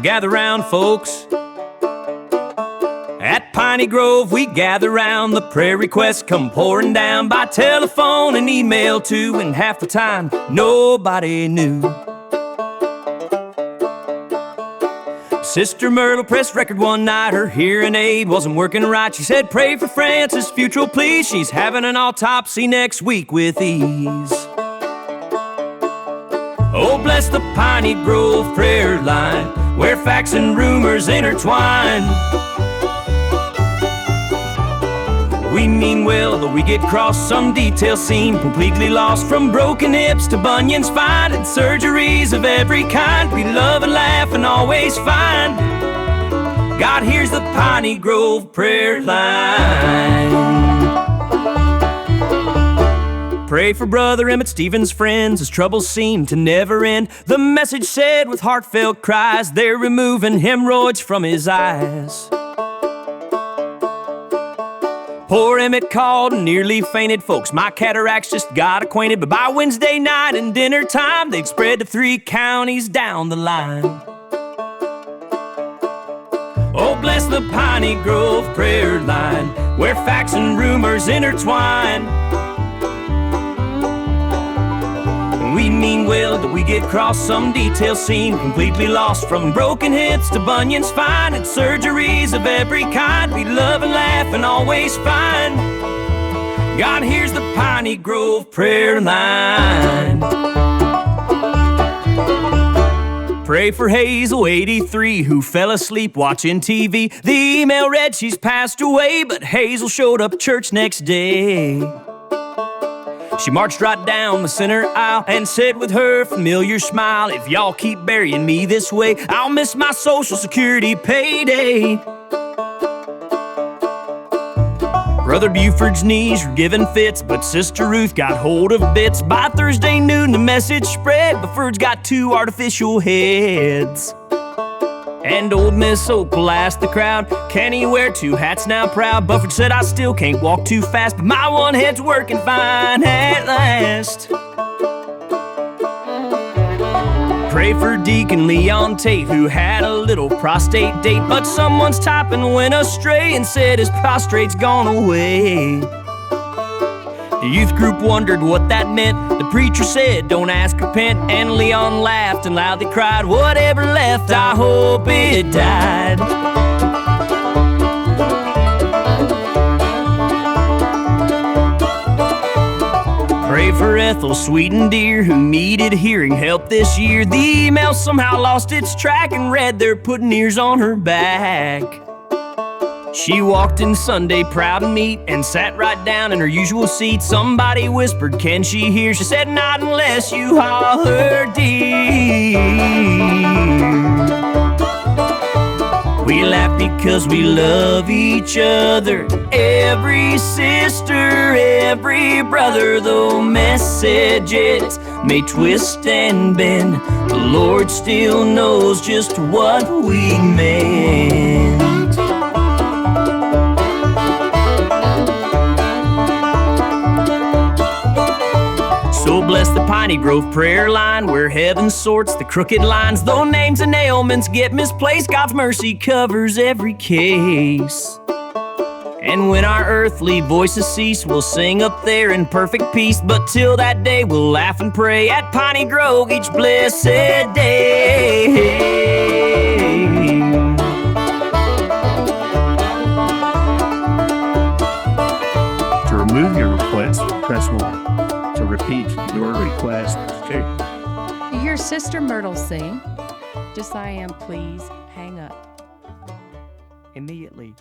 gather round, folks. At Piney-Grove we gather round, the prayer requests come pouring down by telephone and email too, and half the time nobody knew. Sister Myrtle pressed record one night, her hearing aid wasn't working right. She said, pray for Frances Futral, please, she's having an autopsy next week with ease. Oh, bless the Piney-Grove prayer line, where facts and rumors intertwine. We mean well, though we get crossed, some details seem completely lost. From broken hips to bunions, finding surgeries of every kind. We love and laugh and always find God hears the Piney-Grove prayer line. Pray for Brother Emmett, Stephen's friends, his troubles seem to never end. The message said with heartfelt cries, they're removing hemorrhoids from his eyes. Poor Emmett called and nearly fainted. Folks, my cataracts just got acquainted, but by Wednesday night and dinner time, they'd spread to 3 counties down the line. Oh, bless the Piney-Grove prayer line, where facts and rumors intertwine. We mean well, that we get crossed, some details seem completely lost. From broken hips to bunions, finding surgeries of every kind. We love and laugh and always find God hears the Piney-Grove prayer line. Pray for Hazel, 83, who fell asleep watching TV. The email read she's passed away, but Hazel showed up at church next day. She marched right down the center aisle and said with her familiar smile, if y'all keep burying me this way, I'll miss my Social Security payday. Brother Buford's knees were giving fits, but Sister Ruth got hold of bits. By Thursday noon the message spread, Buford's got 2 artificial heads. And old Miss Opal asked the crowd, can he wear 2 hats now proud? Buford said, I still can't walk too fast, but my one head's working fine at last. Pray for Deacon Leon Tate, who had a little prostate date, but someone's typing went astray and said his prostrate's gone away. The youth group wondered what that meant. The preacher said, don't ask, repent. And Leon laughed and loudly cried, whatever left, I hope it died. Pray for Ethel, sweet and dear, who needed hearing help this year. The email somehow lost its track and read they're putting ears on her back. She walked in Sunday proud and neat and sat right down in her usual seat. Somebody whispered, can she hear? She said, not unless you holler, dear. We laugh because we love each other, every sister, every brother. Though messages may twist and bend, the Lord still knows just what we meant. So bless the Piney-Grove prayer line, where heaven sorts the crooked lines. Though names and ailments get misplaced, God's mercy covers every case. And when our earthly voices cease, we'll sing up there in perfect peace. But till that day, we'll laugh and pray at Piney-Grove each blessed day. To remove your request, press 1. To repeat your request, 2. Your Sister Myrtle sing, Just I Am Please Hang Up. Immediately.